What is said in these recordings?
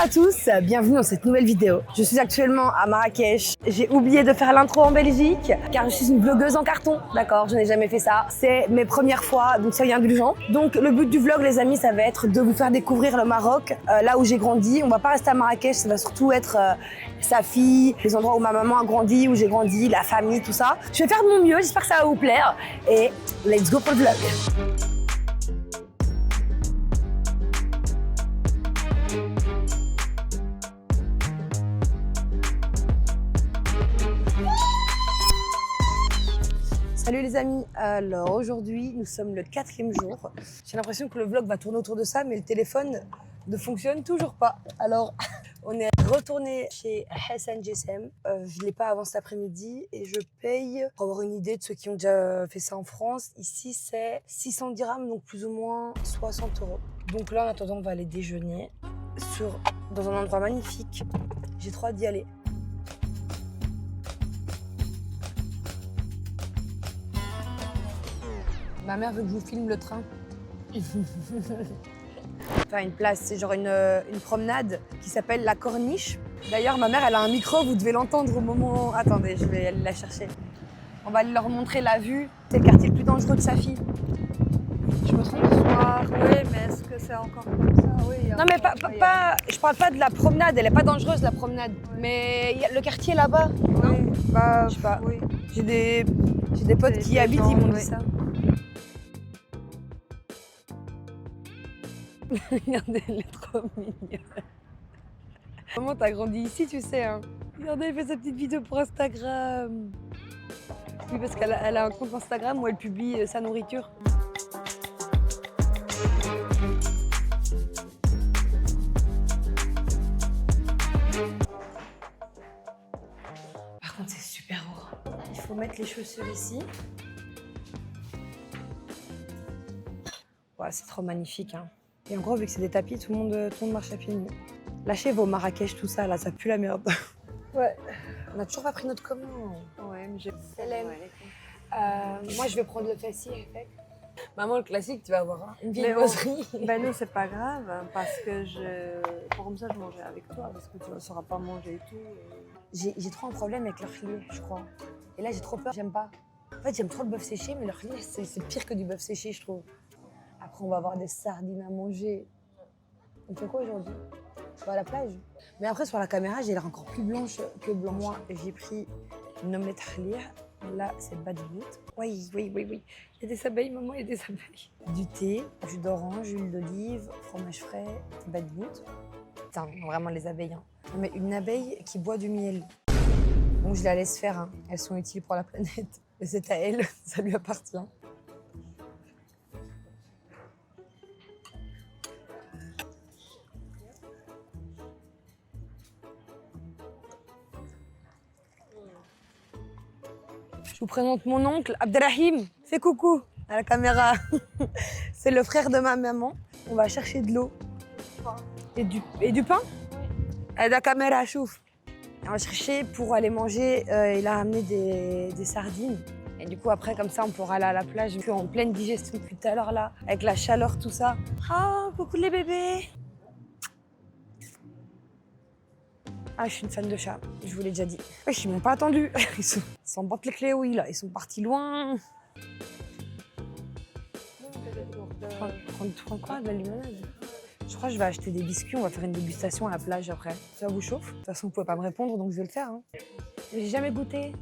à tous, bienvenue dans cette nouvelle vidéo. Je suis actuellement à Marrakech. J'ai oublié de faire l'intro en Belgique car je suis une vlogueuse en carton, d'accord, je n'ai jamais fait ça. C'est mes premières fois, donc soyez indulgents. Donc le but du vlog les amis, ça va être de vous faire découvrir le Maroc, là où j'ai grandi. On va pas rester à Marrakech, ça va surtout être sa fille, les endroits où ma maman a grandi, où j'ai grandi, la famille, tout ça. Je vais faire de mon mieux, j'espère que ça va vous plaire et let's go pour le vlog. Salut les amis, alors aujourd'hui nous sommes le 4e jour. J'ai l'impression que le vlog va tourner autour de ça mais le téléphone ne fonctionne toujours pas. Alors on est retourné chez Hassan GSM, je ne l'ai pas avant cet après-midi et je paye, pour avoir une idée de ceux qui ont déjà fait ça en France, ici c'est 600 dirhams donc plus ou moins 60 €. Donc là en attendant on va aller déjeuner dans un endroit magnifique, j'ai trop hâte d'y aller. Ma mère veut que je vous filme le train. Enfin, une place, c'est genre une promenade qui s'appelle la Corniche. D'ailleurs, ma mère, elle a un micro, vous devez l'entendre au moment... Attendez, je vais aller la chercher. On va leur montrer la vue. C'est le quartier le plus dangereux de Safi. Je me trompe? Oui, mais est-ce que c'est encore comme ça? Oui, non, mais pas, je parle pas de la promenade, elle est pas dangereuse la promenade. Mais il y a le quartier là-bas, non? Oui, bah, je sais pas. oui. J'ai des potes qui y habitent, ils m'ont dit ça. Regardez, elle est trop mignonne. Maman, t'as grandi ici, tu sais. Hein. Regardez, elle fait sa petite vidéo pour Instagram. Oui, parce qu'elle a un compte Instagram où elle publie sa nourriture. Par contre, c'est super haut. Il faut mettre les chaussures ici. Ouais, c'est trop magnifique. Hein. Et en gros, vu que c'est des tapis, tout le monde marche à pieds nus. Lâchez vos Marrakech, tout ça, là, ça pue la merde. Ouais. On n'a toujours pas pris notre commande. Ouais, mais j'ai... Hélène. Moi, je vais prendre le fessier avec. Maman, le classique, tu vas avoir hein, une viennoiserie. Ben nous, c'est pas grave, hein, parce que comme ça, je mangerai avec toi, parce que tu ne sauras pas manger et tout. J'ai trop un problème avec leur filet, je crois. Et là, j'ai trop peur, j'aime pas. En fait, j'aime trop le bœuf séché, mais leur filet, c'est pire que du bœuf séché, je trouve. Après, on va avoir des sardines à manger. On fait quoi aujourd'hui? On va à la plage. Mais après, sur la caméra, j'ai l'air encore plus blanche que blanc. Moi, j'ai pris une omelette halia. Là, c'est badbout. Oui. Il y a des abeilles, maman, il y a des abeilles. Du thé, jus d'orange, huile d'olive, fromage frais, badbout. Putain, vraiment les abeilles. Hein. Mais une abeille qui boit du miel. Bon, je la laisse faire. Hein. Elles sont utiles pour la planète. Mais c'est à elle, ça lui appartient. Je vous présente mon oncle, Abdelrahim. Fais coucou à la caméra. C'est le frère de ma maman. On va chercher de l'eau. Et du pain. Et de la caméra, chouf. On va chercher pour aller manger. Il a ramené des sardines. Et du coup, après, comme ça, on pourra aller à la plage. Je suis en pleine digestion depuis tout à l'heure, là. Avec la chaleur, tout ça. Ah, coucou les bébés. Ah, je suis une fan de chat, je vous l'ai déjà dit. Ouais, ils m'ont pas attendu. Ils s'en battent les clés, oui, là. Ils sont partis loin. Prendre quoi, de la limonade? Je crois que je vais acheter des biscuits, on va faire une dégustation à la plage après. Ça vous chauffe? De toute façon, vous pouvez pas me répondre, donc je vais le faire. Hein. J'ai jamais goûté.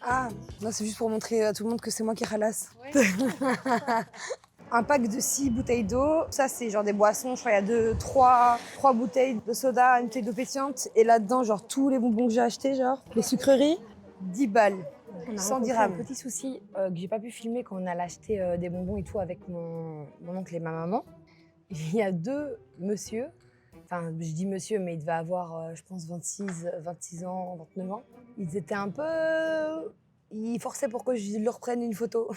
Ah, non, c'est juste pour montrer à tout le monde que c'est moi qui ralasse. Ouais. Un pack de 6 bouteilles d'eau. Ça, c'est genre des boissons. Je crois qu'il y a 3 bouteilles de soda, une bouteille d'eau pétillante. Et là-dedans, genre tous les bonbons que j'ai achetés, genre les sucreries, 10 balles. 100 dirhams. Petit souci que j'ai pas pu filmer quand on allait acheter des bonbons et tout avec mon oncle et ma maman. Il y a 2 monsieur. Enfin, je dis monsieur, mais il devait avoir, je pense, 26 ans, 29 ans. Ils étaient un peu... Ils forçaient pour que je leur prenne une photo.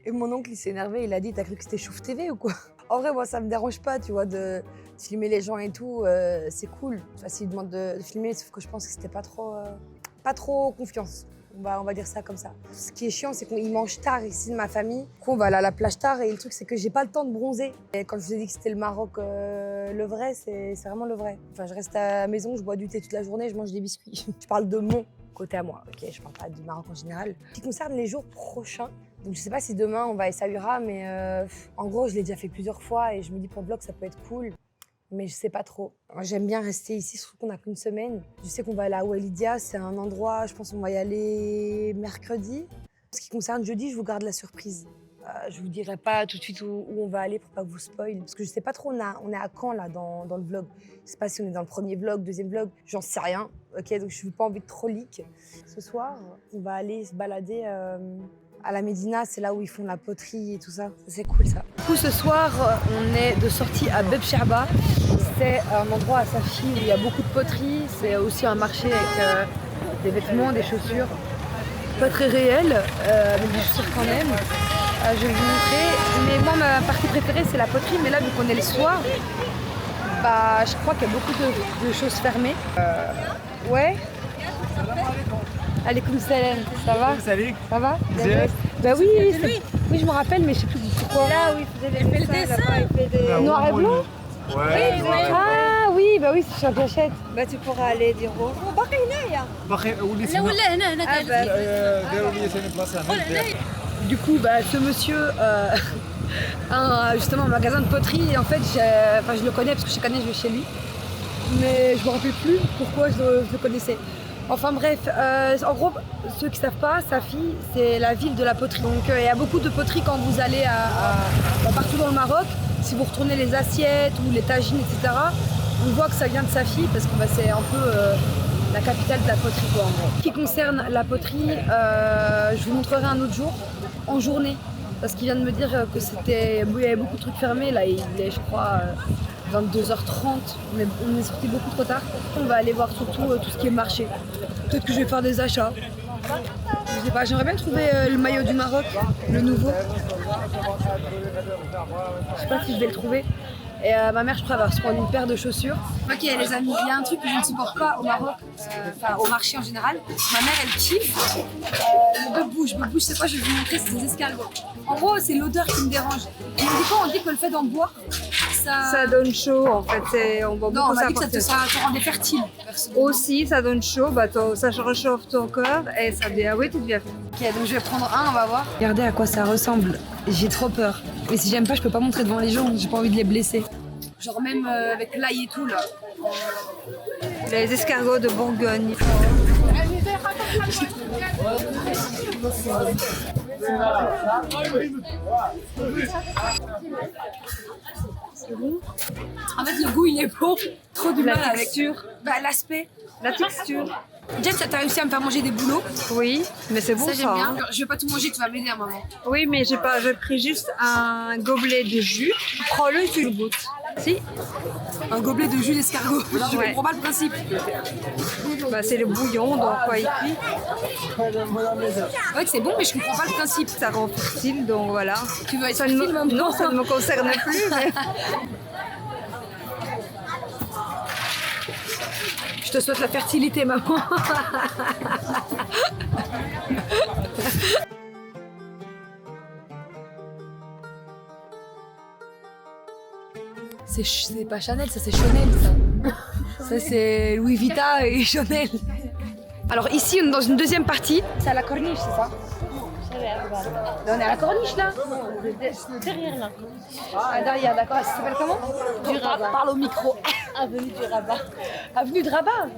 Et mon oncle, il s'est énervé, il a dit « T'as cru que c'était Chouf TV ou quoi ?» En vrai, moi, ça me dérange pas, tu vois, de filmer les gens et tout, c'est cool. Enfin, s'il demande de filmer, sauf que je pense que c'était pas trop confiance. On va dire ça comme ça. Ce qui est chiant, c'est qu'ils mangent tard ici de ma famille. Du coup, on va aller à la plage tard et le truc, c'est que j'ai pas le temps de bronzer. Et quand je vous ai dit que c'était le Maroc, le vrai, c'est vraiment le vrai. Enfin, je reste à la maison, je bois du thé toute la journée, je mange des biscuits. Je parle de mon côté à moi, ok? Je parle pas du Maroc en général. Ce qui concerne les jours prochains, donc je sais pas si demain on va à Essaouira, mais en gros, je l'ai déjà fait plusieurs fois et je me dis pour le vlog, ça peut être cool. Mais je sais pas trop. J'aime bien rester ici, surtout qu'on n'a qu'une semaine. Je sais qu'on va aller à Oualidia, c'est un endroit, je pense qu'on va y aller mercredi. Ce qui concerne jeudi, je vous garde la surprise. Je vous dirai pas tout de suite où on va aller pour pas que vous spoil. Parce que je sais pas trop, on est à quand là dans le vlog. Je sais pas si on est dans le premier vlog, deuxième vlog, j'en sais rien. Ok, donc je n'ai pas envie de trop leak. Ce soir, on va aller se balader à la Médina, c'est là où ils font la poterie et tout ça. C'est cool ça. Du coup, ce soir, on est de sortie à Beb Cherba. C'est un endroit à Safi où il y a beaucoup de poterie. C'est aussi un marché avec des vêtements, des chaussures. Pas très réel, mais des chaussures quand même. Je vais vous montrer. Mais moi, ma partie préférée, c'est la poterie. Mais là, vu qu'on est le soir, bah, je crois qu'il y a beaucoup de choses fermées. Ouais. Alaikum salam, ça va? Salut. Ça va? Zéad. Bah oui, oui, je me rappelle, mais je sais plus pourquoi. Là où il faisait les dessins, il fait des... Noir et blanc? Ouais. Ah oui, bah oui, c'est sur Gâchette. Bah tu pourras aller dire bonjour. باقي هنايا. باقي وليت لا ولا هنا داروا لي ثاني بلاصه هنا. Du coup, bah, ce monsieur a justement un magasin de poterie et en fait, je le connais parce que chaque année je vais chez lui. Mais je me rappelle plus pourquoi je le connaissais. Enfin bref, en gros, ceux qui savent pas, Safi, c'est la ville de la poterie. Donc il y a beaucoup de poteries quand vous allez partout dans le Maroc. Si vous retournez les assiettes ou les tagines, etc., on voit que ça vient de Safi parce que bah, c'est un peu la capitale de la poterie, quoi, en gros. Ce qui concerne la poterie, je vous montrerai un autre jour, en journée. Parce qu'il vient de me dire que il y avait beaucoup de trucs fermés. Là, il est, je crois, 22h30. On est sorti beaucoup trop tard. On va aller voir surtout tout ce qui est marché. Peut-être que je vais faire des achats. Je sais pas, j'aimerais bien trouver le maillot du Maroc, le nouveau. Je sais pas si je vais le trouver. Et ma mère, je crois, va se prendre une paire de chaussures. Ok, les amis, il y a un truc que je ne supporte pas au Maroc, enfin au marché en général. Ma mère, elle kiffe le bœuf-bouche. Bœuf-bouche, c'est quoi? Je vais vous montrer, c'est des escargots. En gros, c'est l'odeur qui me dérange. Et du coup, on dit que le fait d'en boire, Ça donne chaud en fait. On boit non, beaucoup on m'a ça. dit que ça te rendait fertile. Aussi, ça donne chaud, bah, ça réchauffe ton corps et ça devient, oui, tu deviens. Ok, donc je vais prendre un, on va voir. Regardez à quoi ça ressemble. J'ai trop peur. Et si j'aime pas, je peux pas montrer devant les gens. J'ai pas envie de les blesser. Genre même avec l'ail et tout là. Les escargots de Bourgogne. En fait, le goût il est bon. Trop du mal avec texture. bah, l'aspect. La texture. Déjà, t'as réussi à me faire manger des bouleaux. Oui, mais c'est bon Ça, ça. j'aime bien. Hein. Je vais pas tout manger, tu vas m'aider à un moment. Oui, mais j'ai pris juste un gobelet de jus. Prends-le et tu le goûtes. Si. Un gobelet de jus d'escargot. Je Ouais. comprends pas le principe. Bah, c'est le bouillon, donc quoi, il cuit. C'est vrai que c'est bon, mais je comprends pas le principe. Ça rend fertile, donc voilà. Tu veux être Ça ne fertile me... maintenant? Non, ça ne me concerne plus. Mais... Je te souhaite la fertilité, maman. C'est pas Chanel, ça c'est Chanel, ça. Ça c'est Louis Vuitton et Chanel. Alors ici, on est dans une deuxième partie. C'est à la corniche, c'est ça? On est à la corniche là? Derrière là. Ah derrière, d'accord. Ça s'appelle comment? Du Rabat. Parle au micro. Avenue du Rabat. Avenue de Rabat.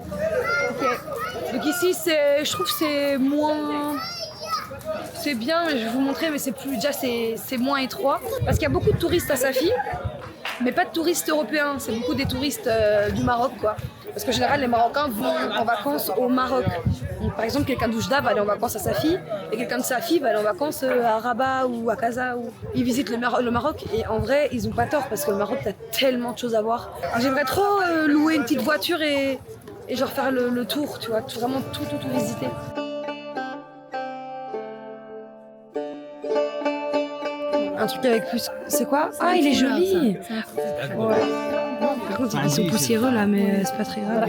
Ok. Donc ici, je trouve que c'est moins... C'est bien, mais je vais vous montrer, mais c'est plus... Déjà, c'est moins étroit. Parce qu'il y a beaucoup de touristes à Safi, mais pas de touristes européens. C'est beaucoup des touristes du Maroc, quoi. Parce qu'en général, les Marocains vont en vacances au Maroc. Donc, par exemple, quelqu'un d'Oujda va aller en vacances à Safi, et quelqu'un de Safi va aller en vacances à Rabat ou à Casa. Ils visitent le Maroc, et en vrai, ils ont pas tort, parce que le Maroc, t'as tellement de choses à voir. J'aimerais trop louer une petite voiture et genre faire le tour, tu vois, vraiment tout visiter. Un truc avec plus... C'est quoi? Ah, il est joli! Ouais. Par contre, ils sont poussiéreux là, mais c'est pas très grave.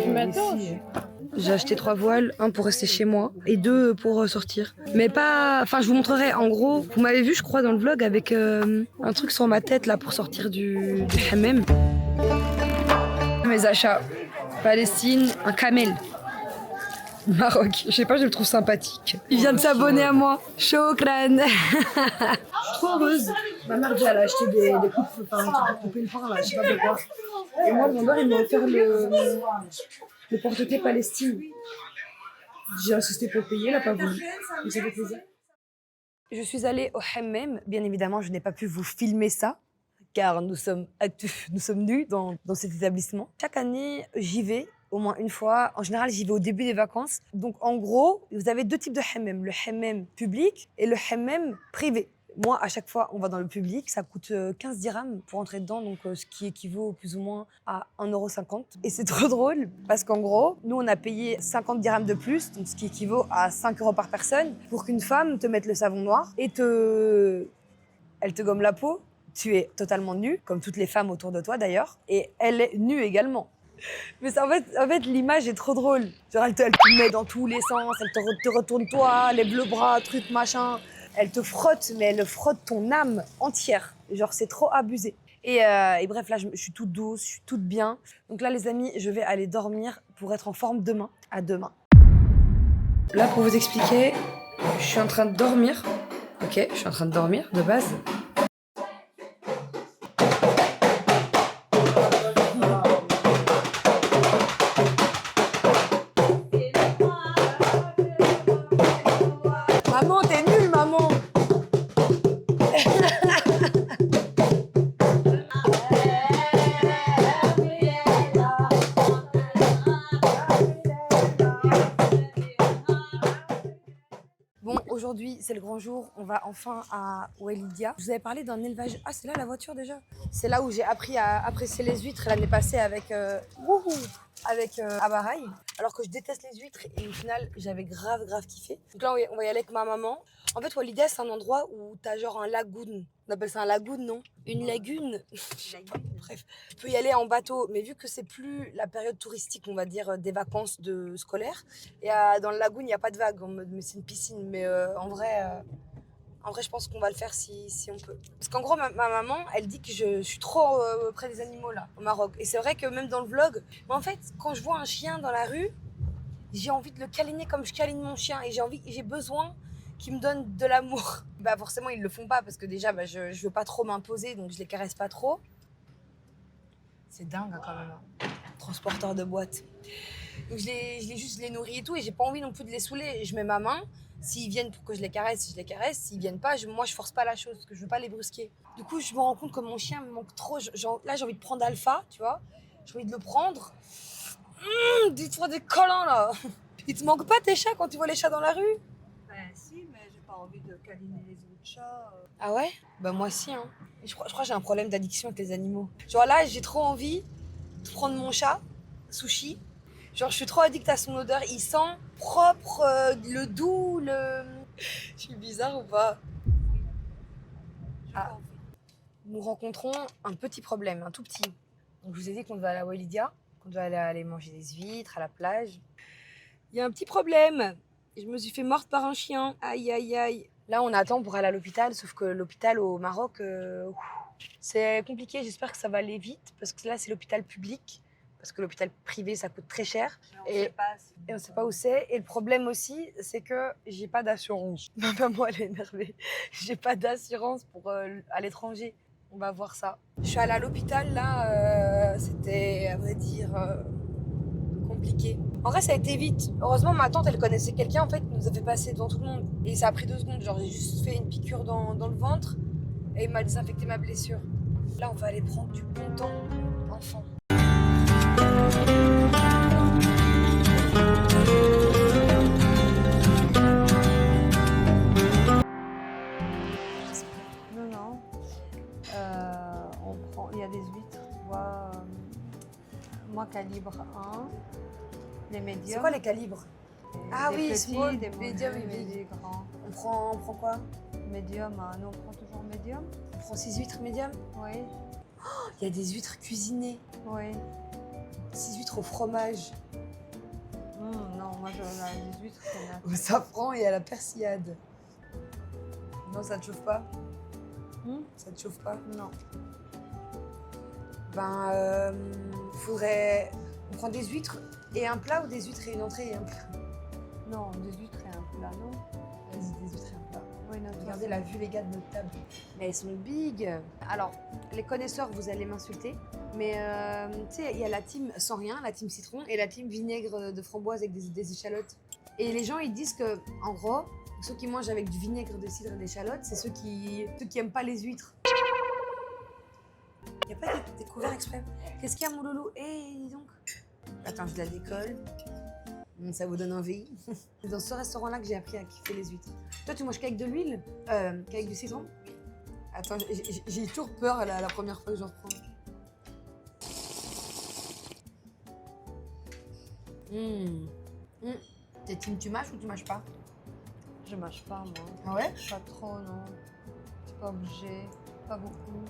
J'ai acheté 3 voiles, un pour rester chez moi et 2 pour sortir. Mais pas... Enfin, je vous montrerai. En gros, vous m'avez vu, je crois, dans le vlog avec un truc sur ma tête là pour sortir du hammam. Mes achats. Palestine, un camel. Maroc, je sais pas, je le trouve sympathique. Il vient de s'abonner à moi. Shokran. Je suis trop heureuse. Ma mère elle a acheté des coupes, enfin, pour couper le pain là, je sais pas pourquoi. Et moi, le vendeur, il m'a offert le porte-clés Palestine. J'ai insisté pour payer, il n'a pas voulu. Donc ça fait plaisir. Je suis allée au hammam. Bien évidemment, je n'ai pas pu vous filmer ça, car nous sommes nus dans cet établissement. Chaque année, j'y vais au moins une fois. En général, j'y vais au début des vacances. Donc, en gros, vous avez 2 types de hammam. Le hammam public et le hammam privé. Moi, à chaque fois, on va dans le public. Ça coûte 15 dirhams pour entrer dedans, donc ce qui équivaut plus ou moins à 1,50 €. Et c'est trop drôle parce qu'en gros, nous, on a payé 50 dirhams de plus, donc ce qui équivaut à 5 € par personne, pour qu'une femme te mette le savon noir et elle te gomme la peau. Tu es totalement nue, comme toutes les femmes autour de toi d'ailleurs, et elle est nue également. Mais en fait, l'image est trop drôle. Genre, elle te met dans tous les sens, elle te retourne toi, lève le bras, truc, machin. Elle te frotte, mais elle frotte ton âme entière. Genre, c'est trop abusé. Et bref, là, je suis toute douce, je suis toute bien. Donc là, les amis, je vais aller dormir pour être en forme demain. À demain. Là, pour vous expliquer, je suis en train de dormir. Ok, je suis en train de dormir, de base. Maman, t'es nulle, maman. Bon, aujourd'hui, c'est le grand jour. On va enfin à Walidia. Je vous avais parlé d'un élevage. Ah, c'est là la voiture déjà. C'est là où j'ai appris à apprécier les huîtres l'année passée avec Abaraï. Alors que je déteste les huîtres et au final, j'avais grave kiffé. Donc là, on va y aller avec ma maman. En fait, Walidia, c'est un endroit où t'as genre un lagoon. On appelle ça un lagoon, non? Une lagune. Bref, tu peux y aller en bateau, mais vu que c'est plus la période touristique, on va dire, des vacances scolaires, et dans le lagoon, il n'y a pas de vagues, mais c'est une piscine. Mais en vrai, je pense qu'on va le faire si on peut. Parce qu'en gros, ma maman, elle dit que je suis trop près des animaux là, au Maroc. Et c'est vrai que même dans le vlog, mais en fait, quand je vois un chien dans la rue, j'ai envie de le câliner comme je câline mon chien. Et j'ai besoin qu'ils me donnent de l'amour. Bah forcément, ils le font pas parce que déjà, je veux pas trop m'imposer, donc je les caresse pas trop. C'est dingue hein, quand même. Hein. Transporteur de boîtes. Donc je les nourris et tout, et j'ai pas envie non plus de les saouler. Je mets ma main. S'ils viennent pour que je les caresse, je les caresse. S'ils viennent pas, moi je force pas la chose parce que je veux pas les brusquer. Du coup, je me rends compte que mon chien me manque trop. Là, j'ai envie de prendre Alpha, tu vois. J'ai envie de le prendre. Dis-toi des collants là. Il te manque pas tes chats quand tu vois les chats dans la rue? Ben si, mais j'ai pas envie de câliner les autres chats. Ah ouais? Bah moi aussi hein. Je crois que j'ai un problème d'addiction avec les animaux. Genre là, j'ai trop envie de prendre mon chat, Sushi. Genre je suis trop addict à son odeur. Il sent propre, le doux, le... Je suis bizarre ou pas? Ah. Nous rencontrons un petit problème, un tout petit. Donc je vous ai dit qu'on devait aller à Walidia, qu'on devait aller manger des huîtres à la plage. Il y a un petit problème. Je me suis fait morte par un chien. Aïe aïe aïe. Là on attend pour aller à l'hôpital, sauf que l'hôpital au Maroc, c'est compliqué. J'espère que ça va aller vite parce que là c'est l'hôpital public. Parce que l'hôpital privé, ça coûte très cher. Et on ne sait pas où c'est. Et le problème aussi, c'est que j'ai pas d'assurance. Ma maman, elle est énervée. J'ai pas d'assurance pour à l'étranger. On va voir ça. Je suis allée à l'hôpital, là. C'était, à vrai dire, compliqué. En vrai, ça a été vite. Heureusement, ma tante, elle connaissait quelqu'un. En fait, nous a fait passer devant tout le monde. Et ça a pris 2 secondes. Genre, j'ai juste fait une piqûre dans le ventre. Et il m'a désinfecté ma blessure. Là, on va aller prendre du bon temps, enfant. Non. Il y a des huîtres, tu vois. Moi, calibre 1. Les médiums. C'est quoi les calibres? Ah oui, small, des médium, des grands. On prend quoi? Médium, nous on prend toujours médium. On prend 6 huîtres médium? Oui. Il y a des huîtres cuisinées. Oui. 6 huîtres au fromage. Non, moi, la 18, c'est nat. Au safran et à la persillade. Non, ça te chauffe pas? Ça te chauffe pas? Non. Ben, faudrait... On prend des huîtres et un plat ou des huîtres et une entrée et un plat? Non, des huîtres et un plat, non? Vas-y, des huîtres et un plat. Oui, non, Regardez la vue, les gars, de notre table. Mais elles sont big. Alors, les connaisseurs, vous allez m'insulter. Mais tu sais, il y a la team sans rien, la team citron, et la team vinaigre de framboise avec des échalotes. Et les gens, ils disent que, en gros, ceux qui mangent avec du vinaigre de cidre et d'échalotes, c'est ceux qui aiment pas les huîtres. Il n'y a pas des couverts exprès. Qu'est-ce qu'il y a, mon loulou? Dis donc. Attends, je la décolle. Ça vous donne envie. C'est dans ce restaurant-là que j'ai appris à kiffer les huîtres. Toi, tu manges qu'avec de l'huile? Qu'avec du citron? Attends, j'ai toujours peur la première fois que j'en reprends. T'es team tu mâches ou tu mâches pas? Je mâche pas, moi. Ah ouais? Pas trop, non. C'est pas obligé. Pas beaucoup.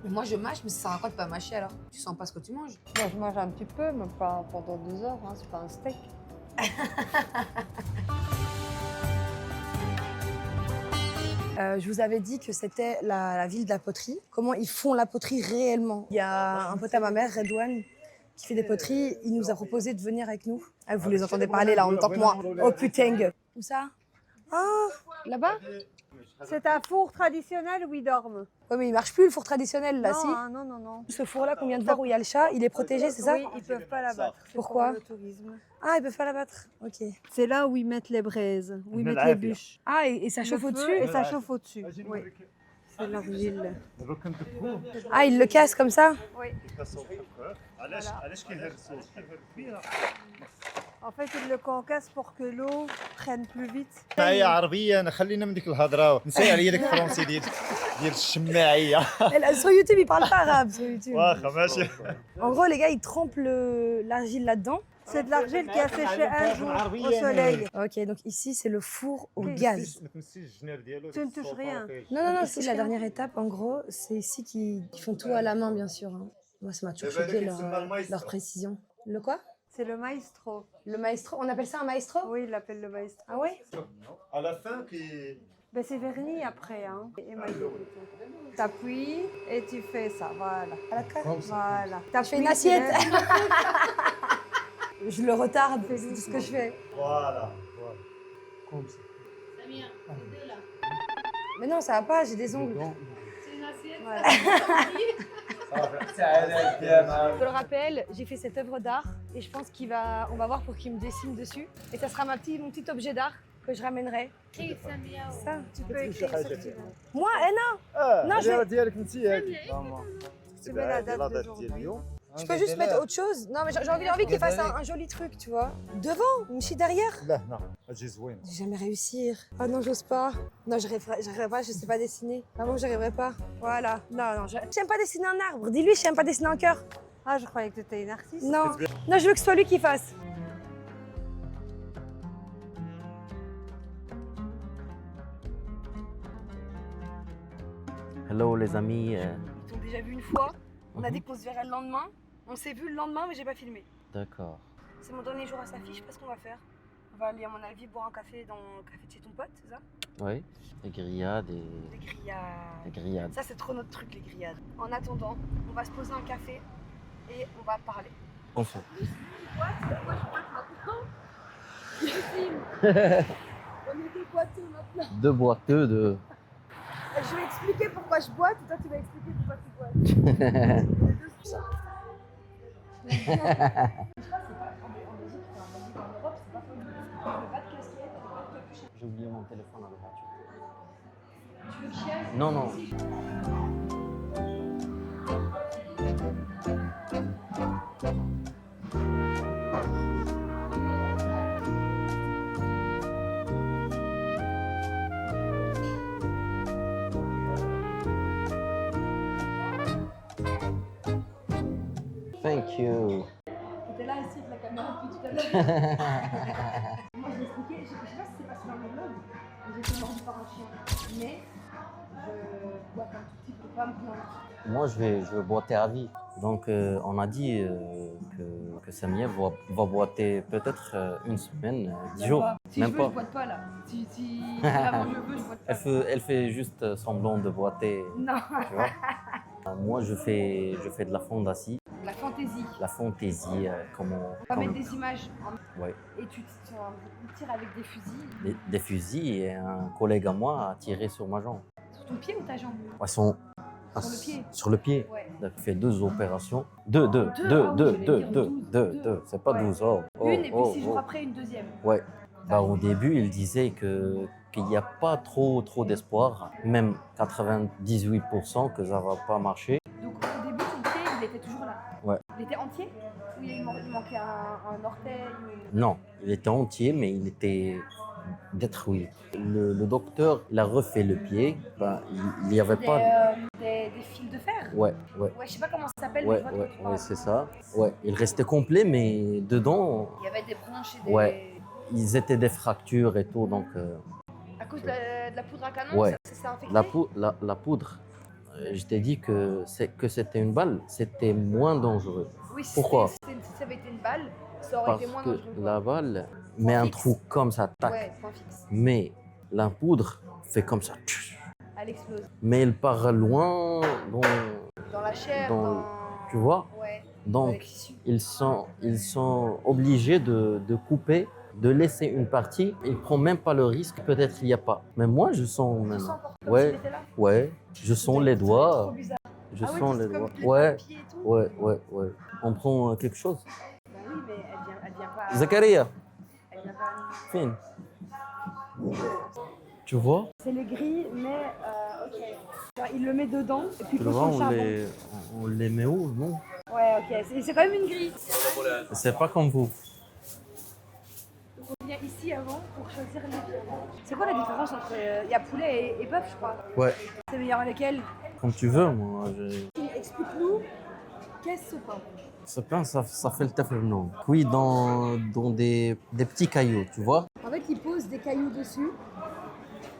Mais moi, je mâche, mais ça sert à quoi de pas mâcher alors? Tu sens pas ce que tu manges? Moi, je mange un petit peu, mais pas pendant 2 heures. Hein. C'est pas un steak. Je vous avais dit que c'était la ville de la poterie. Comment ils font la poterie réellement? Il y a un pote à ma mère, Redouane, qui fait des poteries. Il nous a proposé de venir avec nous. Ah, vous les entendez parler là en même temps que moi. Oh putain. Où ça? Ah, là-bas? C'est un four traditionnel où ils dorment. Ouais, mais il marche plus le four traditionnel là, non, si? hein, non, non, non. Ce four-là qu'on vient de voir où il y a le chat, il est protégé, c'est ça? Oui, ils peuvent pas l'abattre. C'est Pourquoi? pour le tourisme. Ah, ils peuvent pas l'abattre. Ok. C'est là où ils mettent les braises, où ils mettent les bûches. Ah, et ça chauffe Le feu, au-dessus? et ça chauffe au-dessus. Oui. C'est l'argile. Ah, ils le cassent comme ça? Oui. En fait, ils le concassent pour que l'eau prenne plus vite. معايا عربيه خلينا من ديك الهضره نسي عليا داك الفرونسي ديال الشماعيه Sur YouTube, ils parlent pas arabe sur YouTube. واخا ماشي En gros, les gars, ils trempent l'argile là-dedans. C'est de l'argile qui a séché un jour au soleil. Ok, donc ici, c'est le four au Ok. gaz. Tu ne touches rien. Non, non, non, c'est la dernière étape. En gros, c'est ici qu'ils font tout à la main, bien sûr. Hein. Moi, ça m'a toujours choqué leur précision. Le quoi? C'est le maestro. Le maestro. On appelle ça un maestro? Oui, il l'appelle le maestro. Ah ouais? à la fin qui Ben, c'est verni après, hein. Émaillé plutôt. T'appuies et tu fais ça, voilà. À la canne. Voilà. Je fais une assiette. Je le retarde, c'est tout ce que je fais. voilà comme ça Samir, les deux là. Mais non, ça va pas, j'ai des ongles. C'est une assiette. Voilà. Je te le rappelle, j'ai fait cette œuvre d'art et je pense on va voir pour qu'il me dessine dessus. Et ça sera mon petit objet d'art que je ramènerai. Écris Samia. Ça. Tu peux écrire ce que tu veux. Moi, non. Non, je- ديالك انت هذه Tu mets la date d'aujourd'hui. Je peux juste mettre autre chose. Non, mais j'ai envie qu'il fasse un joli truc, tu vois. Devant, une chie derrière. لا هنا اجي زوين Je vais jamais réussir. Ah non, j'ose pas. Non, j'arriverai pas, je sais pas dessiner. Vraiment, j'arriverai pas. Voilà. Non, j'aime pas dessiner un arbre. Dis-lui, j'aime pas dessiner un cœur. Ah, je croyais que tu étais une artiste. Non. Non, je veux que ce soit lui qui fasse. Hello les amis. Ils t'ont déjà vu une fois. On a Mhm. dit qu'on se verrait le lendemain. On s'est vu le lendemain, mais j'ai pas filmé. D'accord. C'est mon dernier jour à sa fille, je sais pas ce qu'on va faire. On va aller, à mon avis, boire un café dans le café de chez ton pote, c'est ça? Oui. Les grillades et Les grillades. les grillades. Ça, c'est trop notre truc, les grillades. En attendant, on va se poser un café et on va parler. Enfin. On est des boiteux maintenant. Deux boiteux de. Je vais expliquer pourquoi je boite et toi, tu vas expliquer pourquoi tu boites. J'ai oublié mon téléphone dans la voiture. Tu veux que j'y aille? Non, non. Thank you. T'es là ici avec la caméra depuis tout à l'heure. Moi, je l'ai expliqué, je sais pas si c'est passé dans le vlog, mais j'ai été mordue par un chien. Mais je boite un tout petit peu, pas me plaindre. Moi, je vais boiter à vie. Donc, on a dit que Samia va boiter peut-être une semaine, 10 jours. Si Même je veux, pas. je boite pas là. Si vraiment je veux, je boite pas. Elle fait juste semblant de boiter, Non, tu vois. Moi, je fais de la fondation, la fantaisie. la fantaisie, On va mettre des images ouais, et tu tires avec des fusils des fusils et un collègue à moi a tiré sur ma jambe. sur ton pied ou ta jambe. Ouais, Sur le pied. Sur le pied. Ouais. Il a fait 2 opérations. Deux. Ah oui, j'allais dire 2. C'est pas Ouais. 12. Oh, Une et puis 6 jours oh. après une deuxième. Ouais. Bah, au début, il disait qu'il n'y a pas trop d'espoir, même 98% que ça va pas marcher. Donc au début ton pied il était toujours là. Ouais. Il était entier ou il manquait un orteil ou... Non, il était entier, mais il était détruit. Le docteur, il a refait le pied. Ben, il n'y avait pas. Des fils de fer. Ouais. Ouais, je sais pas comment ça s'appelle, Ouais, mais je vois de quoi tu parles. c'est ça. Ouais, il restait complet, mais dedans, Il y avait des branches et des... ouais, ils étaient des fractures et tout, donc À cause de la poudre à canon, Ouais. ça s'est infecté. la poudre. Je t'ai dit que c'était une balle, c'était moins dangereux. Oui, si Pourquoi? si ça avait été une balle, ça aurait Parce été moins que dangereux. la balle met un fixe. trou comme ça, tac. Ouais, point fixe. Mais la poudre fait comme ça. Elle explose. Mais elle part loin, Dans la chair, Dans- dans... tu vois. Ouais, Donc avec l'issue. ils sont obligés de couper, de laisser une partie. Ils ne prennent même pas le risque, peut-être il n'y a pas. Mais moi, je sens Tu maintenant. sens encore comme Ouais. s'il était là. Ouais, je sens les Trop doigts. bizarre. Je Ah ouais, sens c'est les comme doigts. les Ouais, pieds et tout. ouais. On prend quelque chose. Bah oui, mais elle vient pas... Zakaria, Elle vient pas... fin. Tu vois? C'est le gris, mais ok. Genre, il le met dedans et puis Tu il le pose vois, son charbon. on les met où? Non. Ouais, ok. C'est quand même une grille. C'est pas comme vous. Donc on vient ici avant pour choisir les viandes. C'est quoi la différence entre... Il y a poulet et bœuf, je crois. Ouais, C'est meilleur lesquels? comme tu veux, moi. Explique-nous, qu'est-ce que ce pain? Ce pain, ça fait le teflon. Cuit dans des petits cailloux, tu vois? En fait, il pose des cailloux dessus.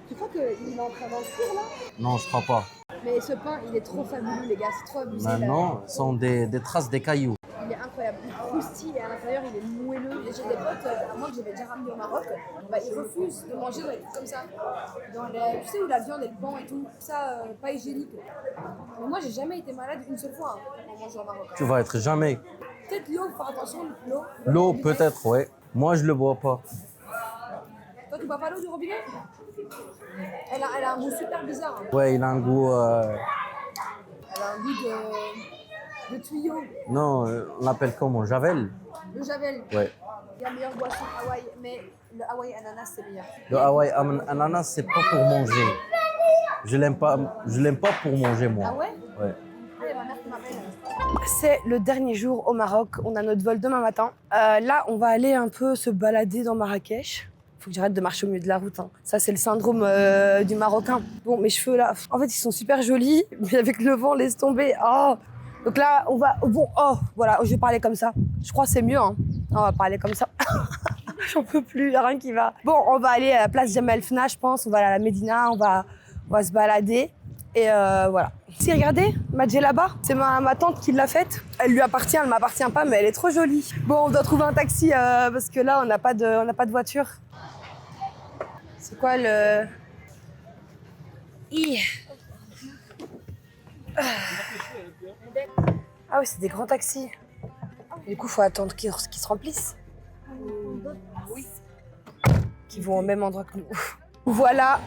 Tu crois qu'il est en train d'en cuire là? Non, je crois pas. Mais ce pain, il est trop fabuleux, les gars. C'est trop abusé. là. Maintenant, ce sont des traces des cailloux. Il est incroyable. Il croustille et à l'intérieur, il est moelleux. Et j'ai des potes, à moi que j'avais déjà ramené au Maroc, bah, ils refusent de manger dans les trucs comme ça. Tu sais, où la viande et le pan et tout, ça, pas hygiénique. Mais moi, j'ai jamais été malade une seule fois en mangeant au Maroc. Tu vas être jamais. Peut-être l'eau, faut faire attention, l'eau. L'eau, peut-être, ouais. Moi, je le bois pas. Toi, tu bois pas l'eau du robinet? Elle a un goût super bizarre. Hein. Ouais, il a un goût. Elle a un goût de tuyau. Non, on l'appelle comment? Javel? Le Javel. Ouais. Il y a meilleure boisson Hawaï, mais le Hawaï ananas, c'est meilleur. Le Hawaï ananas, c'est pas pour manger. Je l'aime pas pour manger, moi. Ah ouais? Ouais. Ma mère qui m'appelle. C'est le dernier jour au Maroc. On a notre vol demain matin. Là, on va aller un peu se balader dans Marrakech. Faut que j'arrête de marcher au milieu de la route. Hein. Ça, c'est le syndrome du Marocain. Bon, mes cheveux là, en fait, ils sont super jolis, mais avec le vent, laisse tomber. Oh. Donc là, on va. Bon, oh, voilà, je vais parler comme ça. Je crois que c'est mieux. Hein. On va parler comme ça. J'en peux plus, y a rien qui va. Bon, on va aller à la place Jemaa Fna, je pense. On va aller à la Médina, on va se balader. Et voilà. Si, regardez, ma djellaba, c'est ma tante qui l'a faite. Elle lui appartient, elle m'appartient pas, mais elle est trop jolie. Bon, on doit trouver un taxi parce que là, on n'a pas de voiture. C'est quoi le... Ah oui, c'est des grands taxis. Du coup, il faut attendre qu'ils se remplissent. Oui. Qui vont au même endroit que nous. Voilà.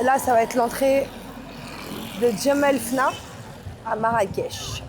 Là, ça va être l'entrée de Jemaa Fna à Marrakech.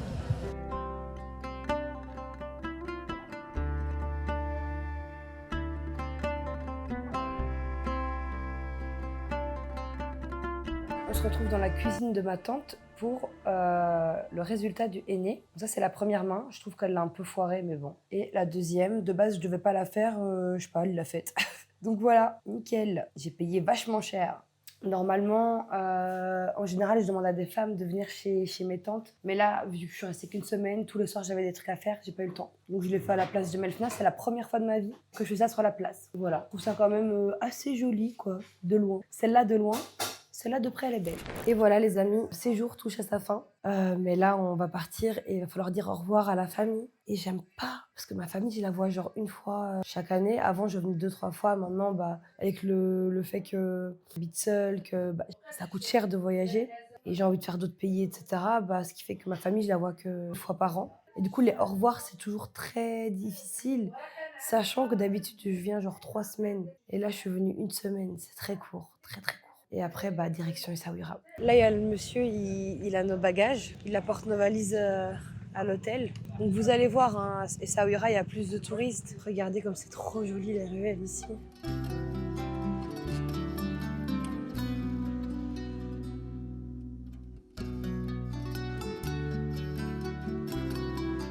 On se retrouve dans la cuisine de ma tante pour le résultat du henné. Ça, c'est la première main. Je trouve qu'elle l'a un peu foiré, mais bon. Et la deuxième, de base, je devais pas la faire. Je sais pas, elle l'a faite. Donc voilà, nickel. J'ai payé vachement cher. Normalement, en général, je demande à des femmes de venir chez mes tantes. Mais là, vu que je suis restée qu'une semaine, tous les soirs, j'avais des trucs à faire, j'ai pas eu le temps. Donc je l'ai fait à la place de Jemaa Fna. C'est la première fois de ma vie que je fais ça sur la place. Voilà. Je trouve ça quand même assez joli, quoi, de loin. Celle-là, de loin, Celle-là de près, elle est belle. Et voilà les amis, le séjour touche à sa fin. Mais là, on va partir et il va falloir dire au revoir à la famille. Et j'aime pas, parce que ma famille, je la vois genre une fois chaque année. Avant, je venais 2-3 fois. Maintenant, avec le fait que j'habite seule, que ça coûte cher de voyager et j'ai envie de faire d'autres pays, etc. Ce qui fait que ma famille, je la vois que 1 fois par an. Et du coup, les au revoir, c'est toujours très difficile, sachant que d'habitude, je viens genre 3 semaines. Et là, je suis venue 1 semaine. C'est très court, très très court. Et après, direction Essaouira. Là, il y a le monsieur, il a nos bagages. Il apporte nos valises à l'hôtel. Donc vous allez voir, hein, Essaouira, il y a plus de touristes. Regardez comme c'est trop joli les ruelles ici.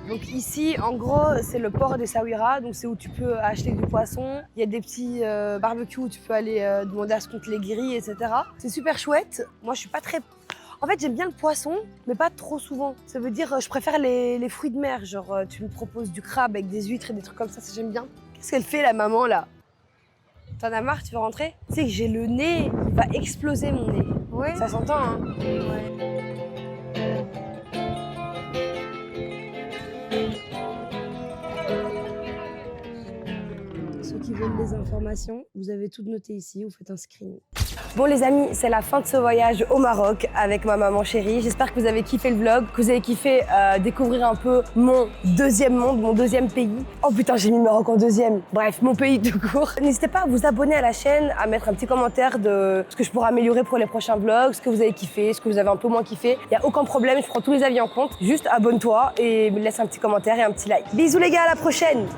Donc ici, en gros, c'est le port d'Essaouira, donc c'est où tu peux acheter du poisson. Il y a des petits barbecues où tu peux aller demander à ce qu'on te les grille, etc. C'est super chouette. Moi, je suis pas très... En fait, j'aime bien le poisson, mais pas trop souvent. Ça veut dire, je préfère les fruits de mer. Genre, tu me proposes du crabe avec des huîtres et des trucs comme ça j'aime bien. Qu'est-ce qu'elle fait, la maman, là? T'en as marre, tu veux rentrer? Tu sais que j'ai le nez, il va exploser mon nez. Oui. Ça s'entend, hein? Ouais. Ceux qui veulent des informations, vous avez tout noté ici, vous faites un screen. Bon les amis, c'est la fin de ce voyage au Maroc avec ma maman chérie. J'espère que vous avez kiffé le vlog, que vous avez kiffé découvrir un peu mon deuxième monde, mon deuxième pays. Oh putain, j'ai mis le Maroc en deuxième. Bref, mon pays tout court. N'hésitez pas à vous abonner à la chaîne, à mettre un petit commentaire de ce que je pourrais améliorer pour les prochains vlogs, ce que vous avez kiffé, ce que vous avez un peu moins kiffé. Il n'y a aucun problème, je prends tous les avis en compte. Juste abonne-toi et laisse un petit commentaire et un petit like. Bisous les gars, à la prochaine!